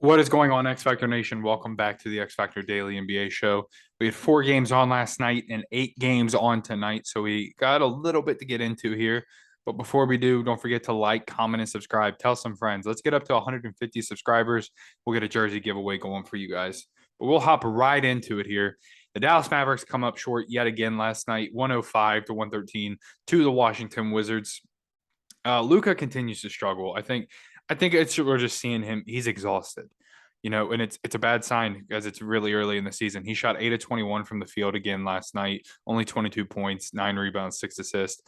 What is going on, X Factor Nation? Welcome back to the X Factor Daily NBA show. We had 4 games on last night and 8 games on tonight, so we got a little bit to get into here. But before we do, don't forget to like, comment, and subscribe. Tell some friends. Let's get up to 150 subscribers. We'll get a jersey giveaway going for you guys. But we'll hop right into it here. The Dallas Mavericks come up short yet again last night, 105 to 113 to the Washington Wizards. Luca continues to struggle. I think we're just seeing him. He's exhausted, and it's a bad sign because it's really early in the season. He shot 8 of 21 from the field again last night, only 22 points, 9 rebounds, 6 assists.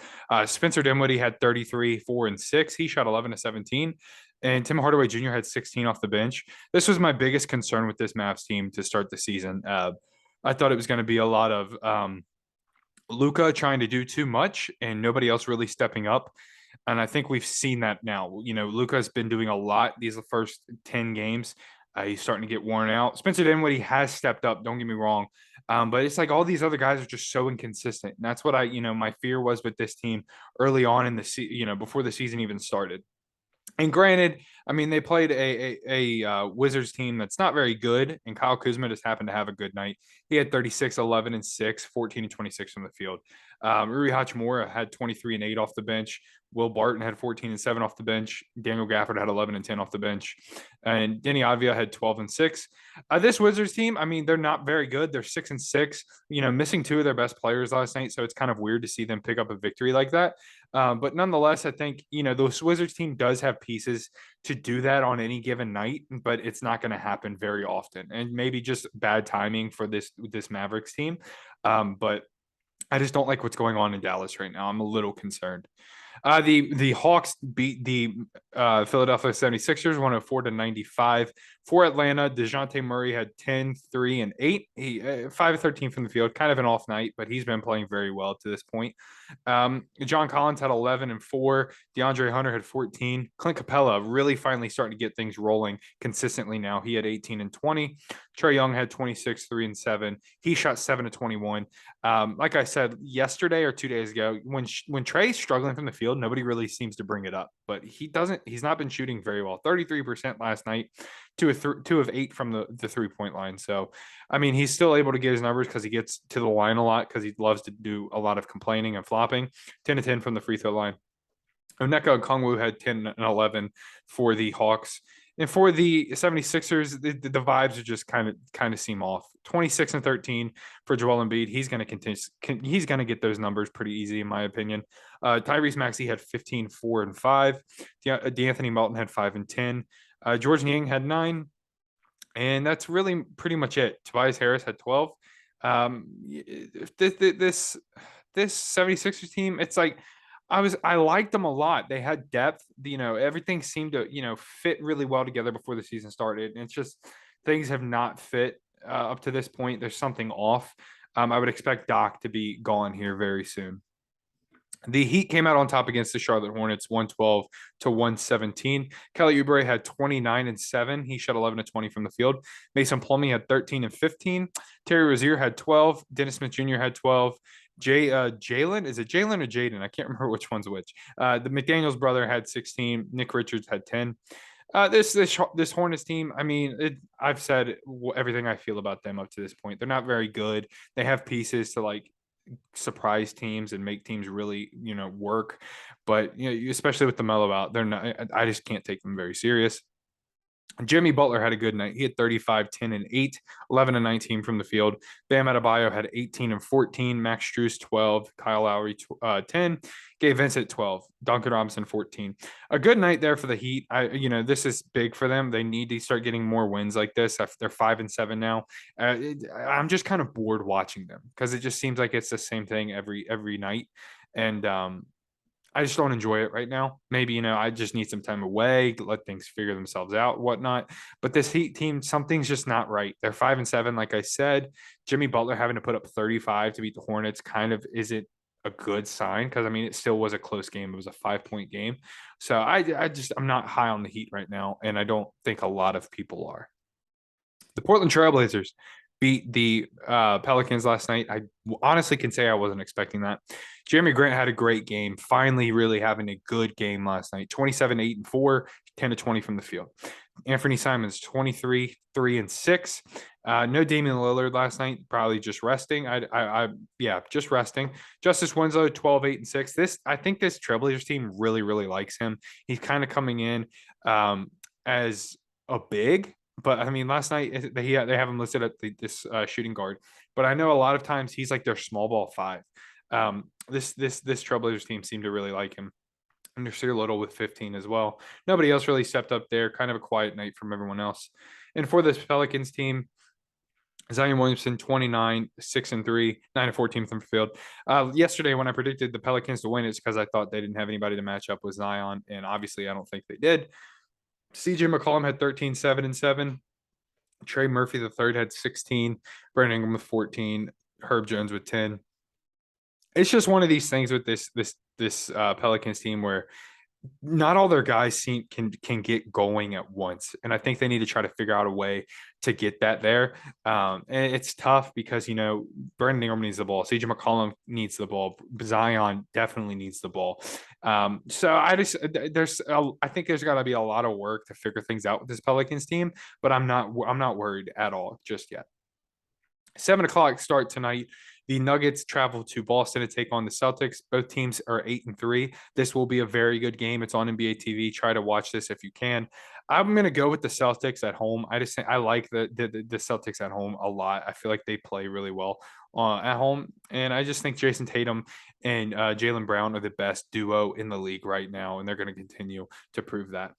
Spencer Dinwiddie had 33, 4 and 6. He shot 11 of 17. And Tim Hardaway Jr. had 16 off the bench. This was my biggest concern with this Mavs team to start the season. I thought it was going to be a lot of Luca trying to do too much and nobody else really stepping up. And I think we've seen that now. Luca's been doing a lot these first 10 games. He's starting to get worn out. Spencer Dinwiddie has stepped up, don't get me wrong. But it's like all these other guys are just so inconsistent. And that's what my fear was with this team early on in the season, before the season even started. And granted, I mean, they played a Wizards team that's not very good, and Kyle Kuzma just happened to have a good night. He had 36, 11, and 6, 14 and 26 from the field. Rui Hachimura had 23 and 8 off the bench. Will Barton had 14 and 7 off the bench. Daniel Gafford had 11 and 10 off the bench. And Denny Avia had 12 and 6. This Wizards team, I mean, they're not very good. They're 6 and 6, missing 2 of their best players last night. So it's kind of weird to see them pick up a victory like that. But nonetheless, I think, those Wizards team does have pieces to do that on any given night, but it's not going to happen very often. And maybe just bad timing for this Mavericks team. But I just don't like what's going on in Dallas right now. I'm a little concerned. The Hawks beat the Philadelphia 76ers 104 to 95. For Atlanta, DeJounte Murray had 10, 3, and 8. He 5 of 13 from the field, kind of an off night, but he's been playing very well to this point. John Collins had 11 and 4. DeAndre Hunter had 14. Clint Capella really finally starting to get things rolling consistently now. He had 18 and 20. Trae Young had 26, 3 and 7. He shot 7 of 21. Like I said yesterday or 2 days ago, when Trae's struggling from the field, nobody really seems to bring it up. But he's not been shooting very well. 33% last night, 2 of 8 from the 3-point line. So, I mean, he's still able to get his numbers because he gets to the line a lot because he loves to do a lot of complaining and flopping. 10 to 10 from the free throw line. Onyeka Okongwu had 10 and 11 for the Hawks. And for the 76ers, the vibes are just kind of seem off. 26 and 13 for Joel Embiid. He's going to continue. He's going to get those numbers pretty easy, in my opinion. Tyrese Maxey had 15, 4 and 5. D'Anthony Melton had 5 and 10. George Niang had 9. And that's really pretty much it. Tobias Harris had 12. This 76ers team, it's like I liked them a lot. They had depth. Everything seemed to, fit really well together before the season started. And it's just things have not fit up to this point. There's something off. I would expect Doc to be gone here very soon. The Heat came out on top against the Charlotte Hornets, 112 to 117. Kelly Oubre had 29 and 7. He shot 11 to 20 from the field. Mason Plumlee had 13 and 15. Terry Rozier had 12. Dennis Smith Jr. had 12. Jalen, is it Jalen or Jaden? I can't remember which one's which. The McDaniels brother had 16. Nick Richards had 10. This Hornets team, I mean, I've said everything I feel about them up to this point. They're not very good. They have pieces to surprise teams and make teams really work, but especially with the mellow out, they're not. I just can't take them very serious. Jimmy Butler had a good night. He had 35, 10, and 8, 11 and 19 from the field. Bam Adebayo had 18 and 14. Max Strus, 12. Kyle Lowry, 10. Gabe Vincent, 12. Duncan Robinson, 14. A good night there for the Heat. This is big for them. They need to start getting more wins like this. They're 5 and 7 now. I'm just kind of bored watching them because it just seems like it's the same thing every night. And I just don't enjoy it right now. Maybe, I just need some time away, let things figure themselves out, whatnot. But this Heat team, something's just not right. They're 5 and 7, like I said. Jimmy Butler having to put up 35 to beat the Hornets kind of isn't a good sign because, I mean, it still was a close game. It was a 5-point game. So I'm not high on the Heat right now, and I don't think a lot of people are. The Portland Trailblazers beat the Pelicans last night. I honestly can say I wasn't expecting that. Jeremy Grant had a great game, finally really having a good game last night. 27, 8, and 4, 10 to 20 from the field. Anthony Simons 23, 3 and 6. No Damian Lillard last night, probably just resting. Yeah, just resting. Justice Winslow 12, 8 and 6. I think this Trailblazers team really likes him. He's kind of coming in as a big, but I mean, last night they have him listed at this shooting guard, but I know a lot of times he's like their small ball five. This Trailblazers team seemed to really like him. And Nasir Little with 15 as well. Nobody else really stepped up there. Kind of a quiet night from everyone else. And for this Pelicans team, Zion Williamson, 29, 6 and 3, 9 and 14 from the field. Yesterday, when I predicted the Pelicans to win, it's because I thought they didn't have anybody to match up with Zion. And obviously, I don't think they did. CJ McCollum had 13, 7 and 7. Trey Murphy the third had 16. Brandon Ingram with 14. Herb Jones with 10. It's just one of these things with this Pelicans team where not all their guys can get going at once, and I think they need to try to figure out a way to get that there. And it's tough because Brandon Ingram needs the ball, CJ McCollum needs the ball, Zion definitely needs the ball. So I think there's got to be a lot of work to figure things out with this Pelicans team, but I'm not worried at all just yet. 7:00 start tonight. The Nuggets travel to Boston to take on the Celtics. Both teams are 8 and 3. This will be a very good game. It's on NBA TV. Try to watch this if you can. I'm going to go with the Celtics at home. I just think I like the Celtics at home a lot. I feel like they play really well at home, and I just think Jason Tatum and Jaylen Brown are the best duo in the league right now, and they're going to continue to prove that.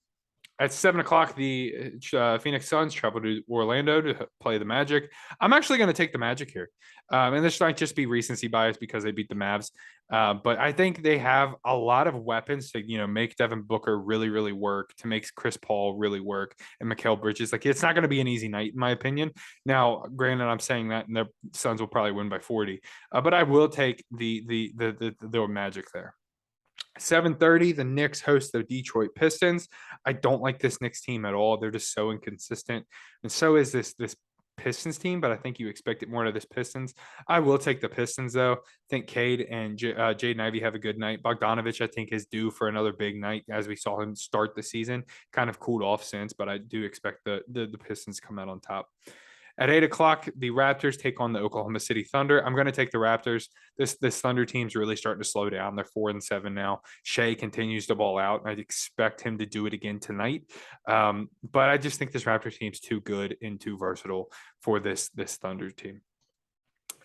At 7:00, the Phoenix Suns travel to Orlando to play the Magic. I'm actually going to take the Magic here. And this might just be recency bias because they beat the Mavs. But I think they have a lot of weapons to, make Devin Booker really work, to make Chris Paul really work, and Mikal Bridges. Like, it's not going to be an easy night, in my opinion. Now, granted, I'm saying that, and the Suns will probably win by 40. But I will take the Magic there. 7:30, the Knicks host the Detroit Pistons. I don't like this Knicks team at all. They're just so inconsistent, and so is this Pistons team. But I think you expect it more out of this Pistons. I will take the Pistons though. I think Cade and Jaden Ivey have a good night. Bogdanovich, I think, is due for another big night, as we saw him start the season. Kind of cooled off since, but I do expect the Pistons to come out on top. At 8:00, the Raptors take on the Oklahoma City Thunder. I'm going to take the Raptors. This Thunder team's really starting to slow down. They're 4 and 7 now. Shea continues to ball out. I'd expect him to do it again tonight. But I just think this Raptors team's too good and too versatile for this Thunder team.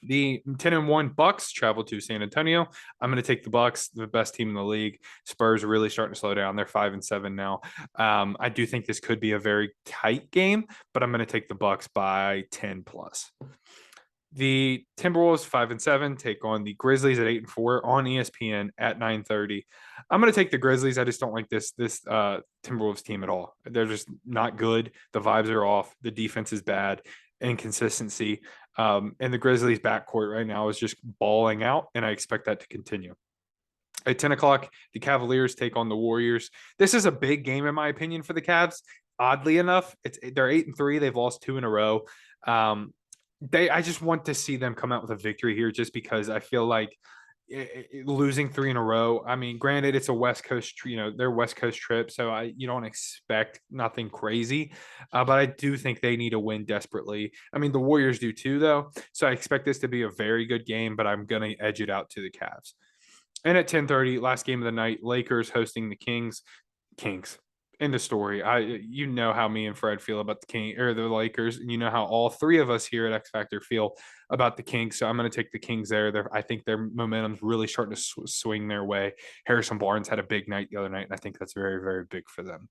The 10 and 1 Bucks travel to San Antonio. I'm going to take the Bucks, the best team in the league. Spurs are really starting to slow down. They're 5 and 7 now. I do think this could be a very tight game, but I'm going to take the Bucks by 10 plus. The Timberwolves 5 and 7 take on the Grizzlies at 8 and 4 on ESPN at 9:30. I'm going to take the Grizzlies. I just don't like this Timberwolves team at all. They're just not good. The vibes are off. The defense is bad. Inconsistency. And the Grizzlies backcourt right now is just balling out, and I expect that to continue. At 10:00, the Cavaliers take on the Warriors. This is a big game, in my opinion, for the Cavs. Oddly enough, they're 8 and 3. They've lost 2 in a row. I just want to see them come out with a victory here, just because I feel like losing 3 in a row. I mean, granted, it's a West Coast, their West Coast trip, so you don't expect nothing crazy, but I do think they need a win desperately. I mean, the Warriors do too, though, so I expect this to be a very good game, but I'm going to edge it out to the Cavs. And at 10:30, last game of the night, Lakers hosting the Kings. End of story. You know how me and Fred feel about the Lakers, and you know how all three of us here at X Factor feel about the Kings. So I'm going to take the Kings there. I think their momentum's really starting to swing their way. Harrison Barnes had a big night the other night, and I think that's very, very big for them.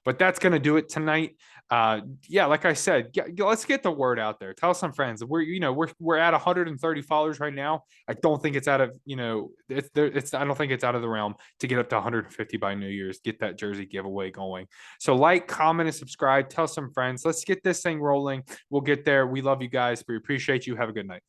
But that's going to do it tonight. Like I said, let's get the word out there. Tell some friends. We're at 130 followers right now. I don't think it's out of I don't think it's out of the realm to get up to 150 by New Year's. Get that jersey giveaway going. So like, comment, and subscribe. Tell some friends. Let's get this thing rolling. We'll get there. We love you guys. We appreciate you. Have a good night.